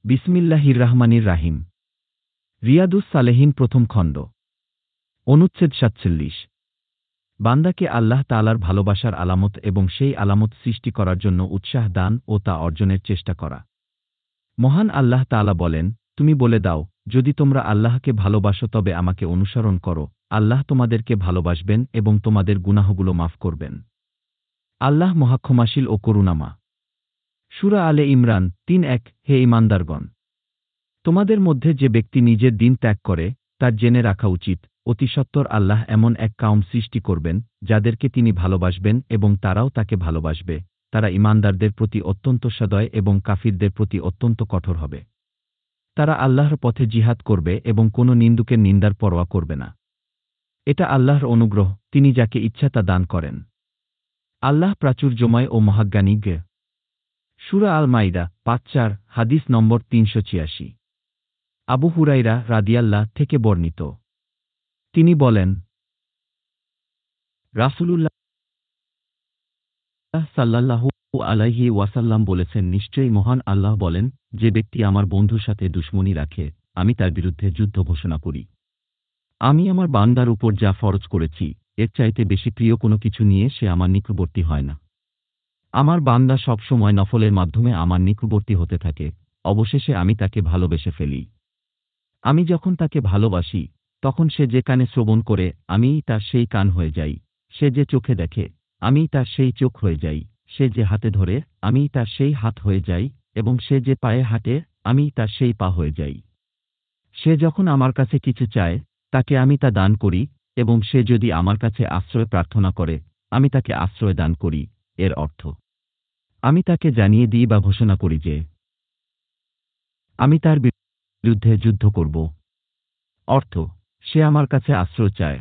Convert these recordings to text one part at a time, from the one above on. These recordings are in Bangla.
বিসমিল্লাহির রাহমানির রাহিম। রিয়াদুস সালেহিন প্রথম খণ্ড। অনুচ্ছেদ ৪৭। বান্দাকে আল্লাহ তাআলার ভালোবাসার আলামত এবং সেই আলামত সৃষ্টি করার জন্য উৎসাহ দান ও তা অর্জনের চেষ্টা করা। মহান আল্লাহ তাআলা বলেন, তুমি বলে দাও, যদি তোমরা আল্লাহকে ভালোবাসো তবে আমাকে অনুসরণ করো, আল্লাহ তোমাদেরকে ভালোবাসবেন এবং তোমাদের গুনাহগুলো মাফ করবেন। আল্লাহ মহাক্ষমাশীল ও করুণাময়। সূরা আলে ইমরান ৩:১। হে ঈমানদারগণ! তোমাদের মধ্যে যে ব্যক্তি নিজের দিন ত্যাগ করে, তার জেনে রাখা উচিত, অতি সত্বর আল্লাহ এমন এক কওম সৃষ্টি করবেন, যাদেরকে তিনি ভালোবাসবেন এবং তারাও তাকে ভালোবাসবে। তারা ঈমানদারদের প্রতি অত্যন্ত সদয় এবং কাফিরদের প্রতি অত্যন্ত কঠোর হবে। তারা আল্লাহর পথে জিহাদ করবে এবং কোনো নিন্দুকের নিন্দার পরোয়া করবে না। এটা আল্লাহর অনুগ্রহ, তিনি যাকে ইচ্ছা তা দান করেন। আল্লাহ প্রাচুর্যময় ও মহাজ্ঞানী। সূরা আল মাইদা ৫:৪। হাদিস নম্বর ৩৮৬। আবু হুরায়রা রাদিয়াল্লাহ থেকে বর্ণিত, তিনি বলেন, রাসূলুল্লাহ সাল্লাল্লাহু আলাইহি ওয়াসাল্লাম বলেছেন, নিশ্চয়ই মহান আল্লাহ বলেন, যে ব্যক্তি আমার বন্ধুর সাথে দুশমনি রাখে, আমি তার বিরুদ্ধে যুদ্ধ ঘোষণা করি। আমি আমার বান্দার উপর যা ফরজ করেছি, এর চাইতে বেশি প্রিয় কোনো কিছু নিয়ে সে আমার নিকটবর্তী হয় না। আমার বান্দা সবসময় নফলের মাধ্যমে আমার নিকটবর্তী হতে থাকে, অবশেষে আমি তাকে ভালোবেসে ফেলি। আমি যখন তাকে ভালোবাসি, তখন সে যে কানে শ্রবণ করে, আমিই তার সেই কান হয়ে যাই। সে যে চোখে দেখে, আমিই তার সেই চোখ হয়ে যাই। সে যে হাতে ধরে, আমিই তার সেই হাত হয়ে যাই, এবং সে যে পায়ে হাঁটে, আমিই তার সেই পা হয়ে যাই। সে যখন আমার কাছে কিছু চায়, তাকে আমি তা দান করি, এবং সে যদি আমার কাছে আশ্রয় প্রার্থনা করে, আমি তাকে আশ্রয় দান করি। এর অর্থ, আমি তাকে জানিয়ে দিই বা ঘোষণা করি যে আমি তার বিরুদ্ধে যুদ্ধ করব। অর্থ, সে আমার কাছে আশ্রয় চায়।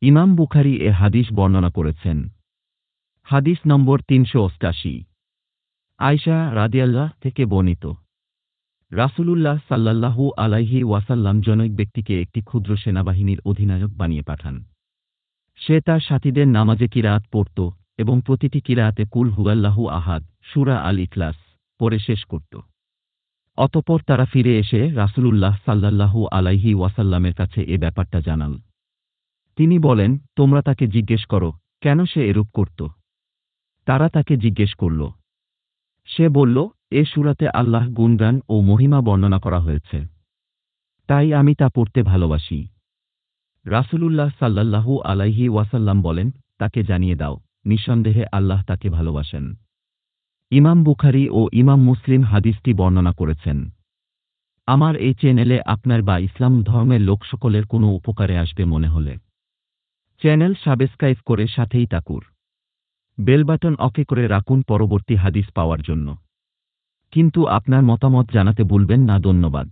ইমাম বুখারী এ হাদিস বর্ণনা করেছেন। হাদিস নম্বর ৩৮৮। আয়েশা রাদিয়াল্লাহ থেকে বর্ণিত, রাসূলুল্লাহ সাল্লাল্লাহু আলাইহি ওয়াসাল্লাম জনৈক ব্যক্তিকে একটি ক্ষুদ্র সেনাবাহিনীর অধিনায়ক বানিয়ে পাঠান। সে তার সাথীদের নামাজে কিরাআত পড়ত এবং প্রতিটি কিরাআতে কুল হুয়াল্লাহু আহাদ, সূরা আল ইখলাস পড়ে শেষ করত। অতঃপর তারা ফিরে এসে রাসূলুল্লাহ সাল্লাল্লাহু আলাইহি ওয়াসাল্লামের কাছে এ ব্যাপারটা জানাল। তিনি বলেন, তোমরা তাকে জিজ্ঞেস করো, কেন সে এরূপ করত? তারা তাকে জিজ্ঞেস করল। সে বলল, এ সূরাতে আল্লাহ গুণগান ও মহিমা বর্ণনা করা হয়েছে, তাই আমি তা পড়তে ভালোবাসি। রাসূলুল্লাহ সাল্লাল্লাহু আলাইহি ওয়াসাল্লাম বলেন, তাকে জানিয়ে দাও, নিঃসন্দেহে আল্লাহ তাকে ভালোবাসেন। ইমাম বুখারী ও ইমাম মুসলিম হাদিসটি বর্ণনা করেছেন। আমার এই চ্যানেলে আপনার বা ইসলাম ধর্মের লোক সকলের কোনো উপকারে আসবে মনে হলে চ্যানেল সাবস্ক্রাইব করে সাথেই থাকুন। বেল বাটন অকে করে রাখুন পরবর্তী হাদিস পাওয়ার জন্য। কিন্তু আপনার মতামত জানাতে ভুলবেন না। ধন্যবাদ।